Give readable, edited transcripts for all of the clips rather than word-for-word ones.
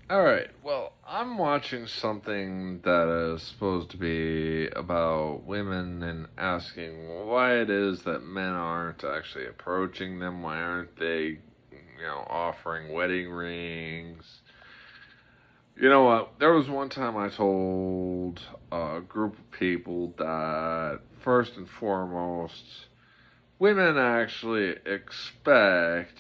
Alright, well, I'm watching something that is supposed to be about women and asking why it is that men aren't actually approaching them. Why aren't they, offering wedding rings? You know what? There was one time I told a group of people that, first and foremost, women actually expect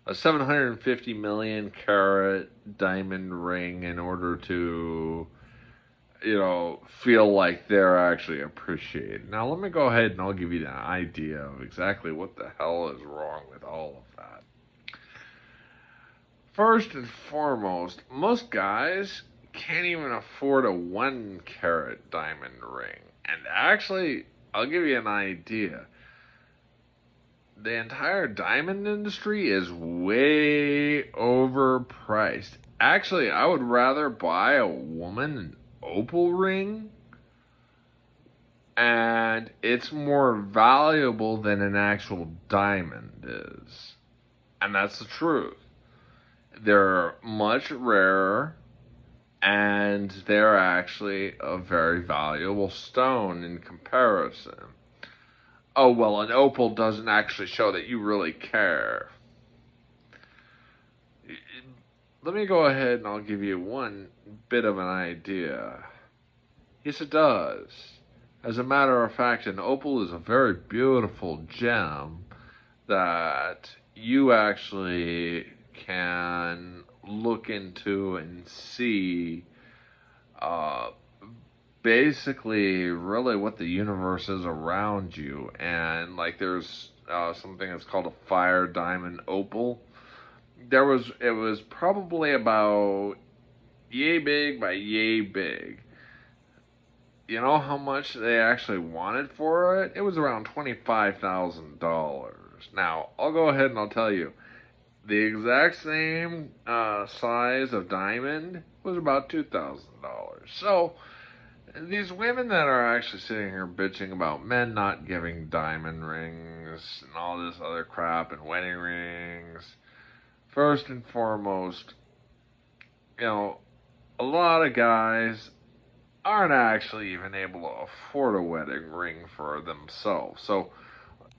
a 750 million carat diamond ring in order to, feel like they're actually appreciated. Now, let me go ahead and I'll give you an idea of exactly what the hell is wrong with all of that. First and foremost, most guys can't even afford a 1 carat diamond ring. And actually, I'll give you an idea. The entire diamond industry is way overpriced. Actually, I would rather buy a woman an opal ring, and it's more valuable than an actual diamond is. And that's the truth. They're much rarer, and they're actually a very valuable stone in comparison. Oh, well, an opal doesn't actually show that you really care. Let me go ahead and I'll give you one bit of an idea. Yes, it does. As a matter of fact, an opal is a very beautiful gem that you actually can look into and see uh, basically really what the universe is around you. And like there's something that's called a fire diamond opal. It was probably about yay big by yay big. You know how much they actually wanted for it? It was around $25,000. Now, I'll go ahead and I'll tell you, the exact same size of diamond was about $2,000. So, these women that are actually sitting here bitching about men not giving diamond rings and all this other crap and wedding rings, first and foremost, you know, a lot of guys aren't actually even able to afford a wedding ring for themselves. So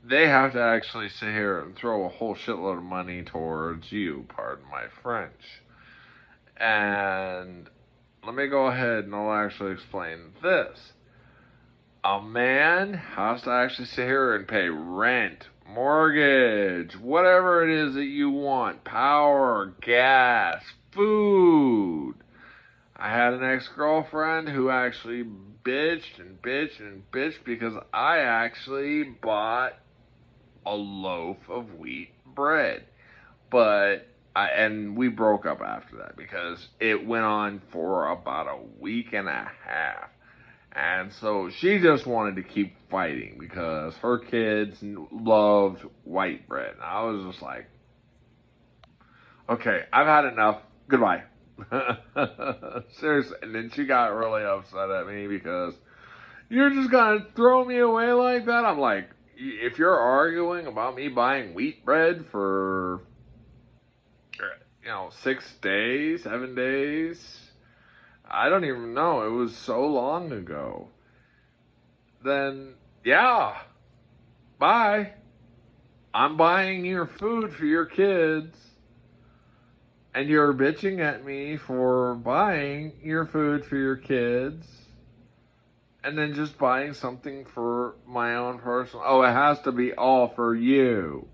they have to actually sit here and throw a whole shitload of money towards you, pardon my French. And let me go ahead and I'll actually explain this. A man has to actually sit here and pay rent, mortgage, whatever it is that you want, power, gas, food. I had an ex-girlfriend who actually bitched and bitched and bitched because I actually bought a loaf of wheat bread. And we broke up after that because it went on for about a week and a half. And so she just wanted to keep fighting because her kids loved white bread. And I was just like, okay, I've had enough. Goodbye. Seriously. And then she got really upset at me because you're just gonna throw me away like that? I'm like, if you're arguing about me buying wheat bread for, 6 days, 7 days, I don't even know. It was so long ago. Then, yeah, bye. I'm buying your food for your kids, and you're bitching at me for buying your food for your kids, and then just buying something for my own personal. Oh, it has to be all for you.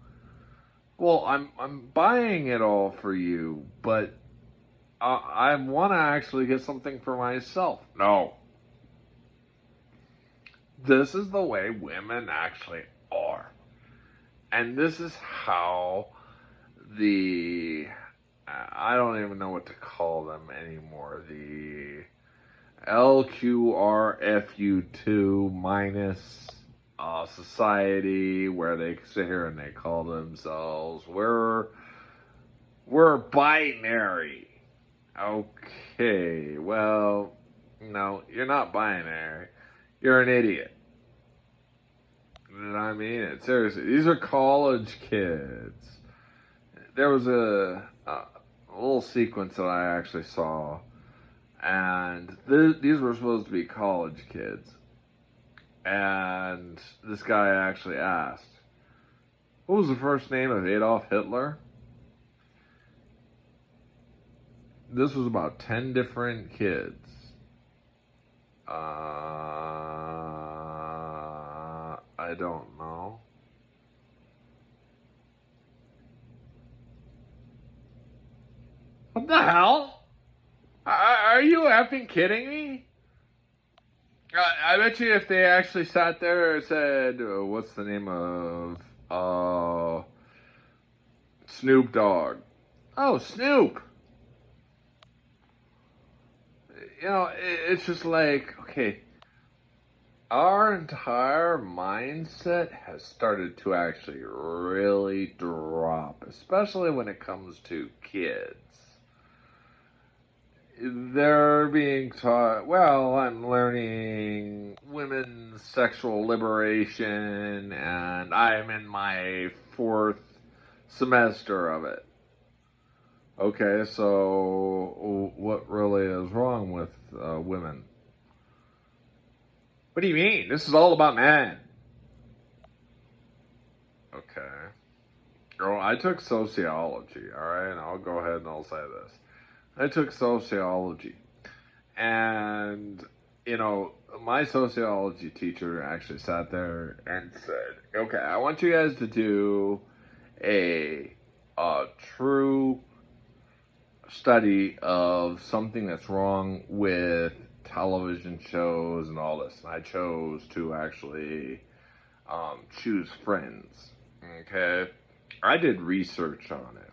Well, I'm buying it all for you, but I want to actually get something for myself. No, this is the way women actually are, and this is how the I don't even know what to call them anymore. The LQRFU2 minus society where they sit here and they call themselves we're binary. Okay, well, no, you're not binary. You're an idiot. You know what I mean? Seriously, these are college kids. There was a little sequence that I actually saw, and these were supposed to be college kids, and this guy actually asked, "What was the first name of Adolf Hitler?" This was about 10 different kids. I don't know. What the hell? Are you effing kidding me? I bet you if they actually sat there and said, what's the name of Snoop Dogg? Oh, Snoop. You know, it's just like, okay, our entire mindset has started to actually really drop, especially when it comes to kids. They're being taught, well, I'm learning women's sexual liberation, and I'm in my 4th semester of it. Okay, so what really is wrong with women? What do you mean? This is all about men. Okay. Girl, I took sociology, alright? And I'll go ahead and I'll say this. I took sociology. And, you know, my sociology teacher actually sat there and said, okay, I want you guys to do a true study of something that's wrong with television shows and all this. And I chose to actually choose Friends. Okay? I did research on it.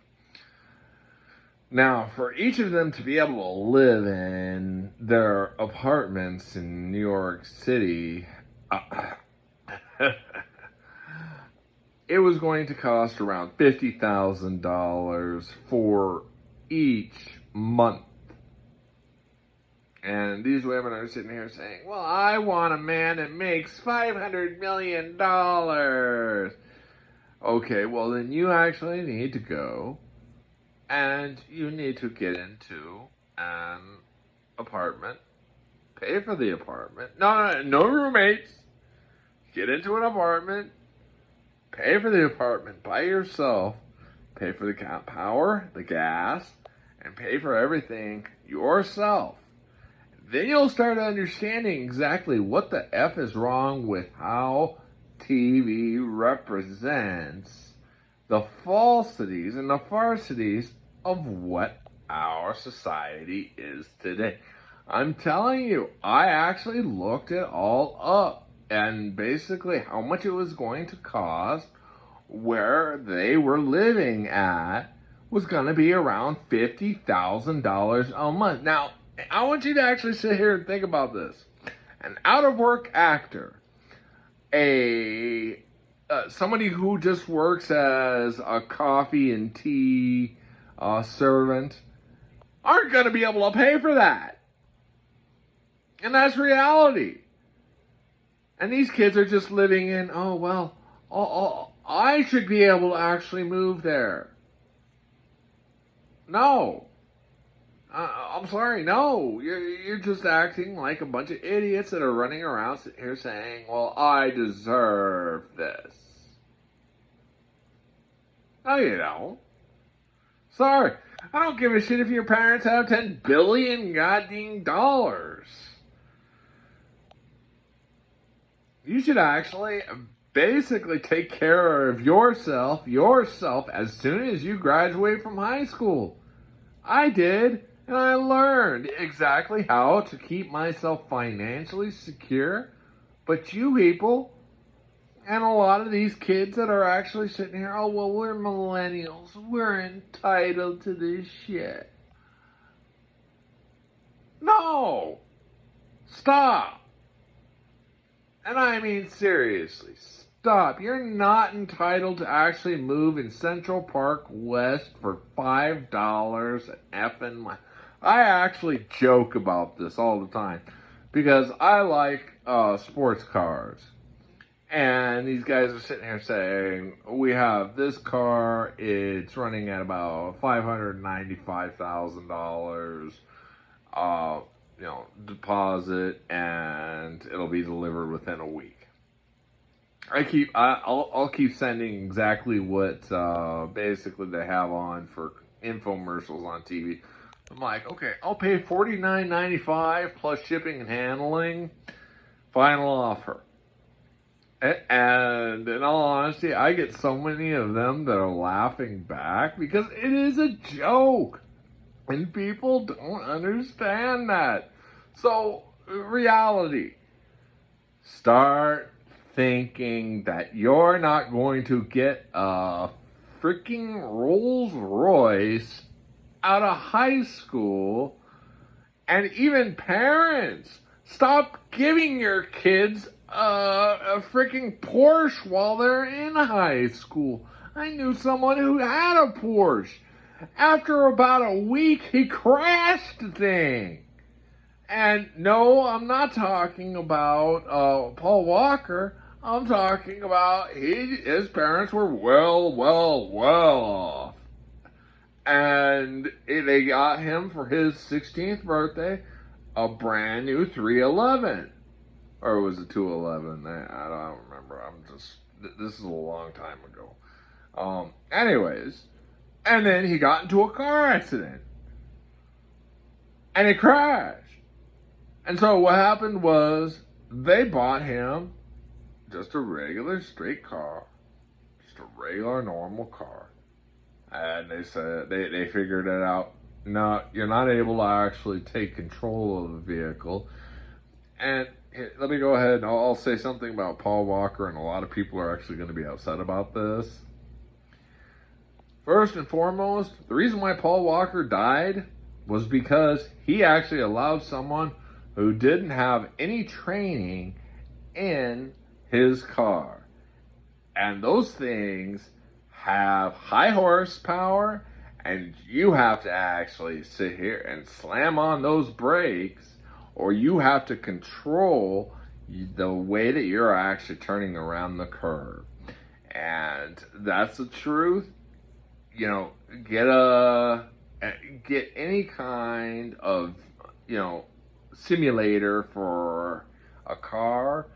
Now, for each of them to be able to live in their apartments in New York City, it was going to cost around $50,000 for each month. And these women are sitting here saying, well, I want a man that makes $500 million. Okay, well, then you actually need to go and you need to get into an apartment, pay for the apartment. No roommates. Get into an apartment, pay for the apartment by yourself, pay for the power, the gas, and pay for everything yourself. Then you'll start understanding exactly what the F is wrong with how TV represents the falsities and the farcities of what our society is today. I'm telling you, I actually looked it all up and basically how much it was going to cost where they were living at was going to be around $50,000 a month. Now, I want you to actually sit here and think about this. An out-of-work actor, somebody who just works as a coffee and tea servant, aren't going to be able to pay for that. And that's reality. And these kids are just living in, oh, well, I should be able to actually move there. No. I'm sorry, no. You're just acting like a bunch of idiots that are running around here saying, well, I deserve this. No, you don't. Sorry. I don't give a shit if your parents have 10 billion goddamn dollars. You should actually basically take care of yourself as soon as you graduate from high school. I did, and I learned exactly how to keep myself financially secure. But you people, and a lot of these kids that are actually sitting here, oh, well, we're millennials. We're entitled to this shit. No! Stop! And I mean seriously, stop. You're not entitled to actually move in Central Park West for $5 an effing month. I actually joke about this all the time because I like sports cars. And these guys are sitting here saying, we have this car, it's running at about $595,000, deposit, and it'll be delivered within a week. I'll keep sending exactly what basically they have on for infomercials on TV. I'm like, okay, I'll pay $49.95 plus shipping and handling. Final offer. And in all honesty, I get so many of them that are laughing back because it is a joke. And people don't understand that. So, reality. Start thinking that you're not going to get a freaking Rolls Royce out of high school. And even parents, stop giving your kids a freaking Porsche while they're in high school. I knew someone who had a Porsche. After about a week, he crashed the thing. And no, I'm not talking about Paul Walker. I'm talking about his parents were well off. And they got him for his 16th birthday a brand new 311. Or was it 211? I don't remember. This is a long time ago. Anyways, and then he got into a car accident. And he crashed. And so what happened was they bought him just a regular straight car. Just a regular normal car. And they said, they figured it out. No, you're not able to actually take control of the vehicle. And let me go ahead and I'll say something about Paul Walker, and a lot of people are actually going to be upset about this. First and foremost, the reason why Paul Walker died was because he actually allowed someone who didn't have any training in his car. And those things have high horsepower, and you have to actually sit here and slam on those brakes, or you have to control the way that you're actually turning around the curve. And that's the truth. Get any kind of, simulator for a car,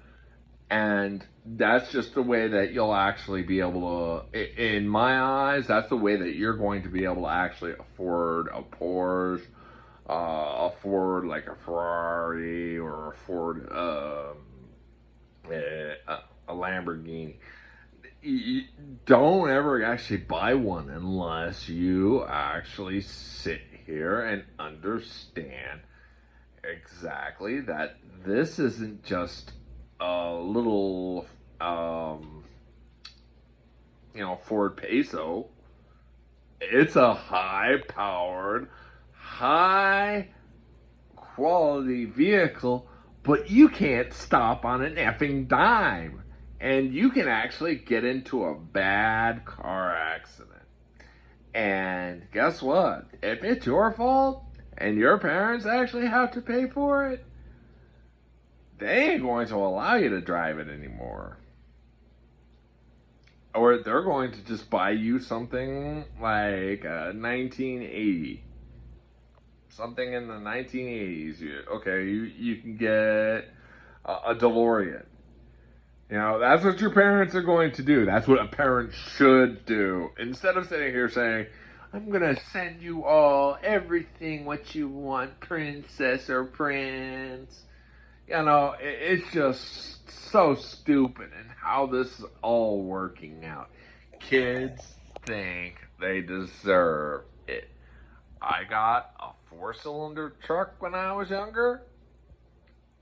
and that's just the way that you'll actually be able to, in my eyes, that's the way that you're going to be able to actually afford a Porsche, afford like a Ferrari, or afford a Lamborghini. You don't ever actually buy one unless you actually sit here and understand exactly that this isn't just a little, Ford Paso. It's a high-powered, high-quality vehicle, but you can't stop on an effing dime. And you can actually get into a bad car accident. And guess what? If it's your fault and your parents actually have to pay for it, they ain't going to allow you to drive it anymore. Or they're going to just buy you something like a 1980. Something in the 1980s. You can get a DeLorean. That's what your parents are going to do. That's what a parent should do. Instead of sitting here saying, I'm going to send you all everything what you want, princess or prince. It's just so stupid and how this is all working out. Kids think they deserve it. I got a 4-cylinder truck when I was younger,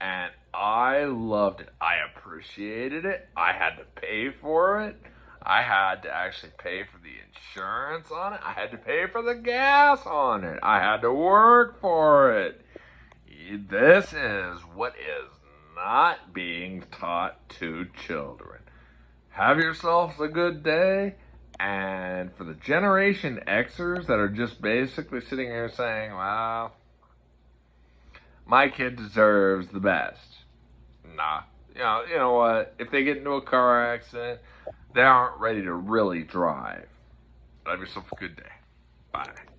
and I loved it. I appreciated it. I had to pay for it. I had to actually pay for the insurance on it. I had to pay for the gas on it. I had to work for it. This is what is not being taught to children. Have yourselves a good day. And for the Generation Xers that are just basically sitting here saying, well, my kid deserves the best. Nah, You know what? If they get into a car accident, they aren't ready to really drive. Have yourself a good day. Bye.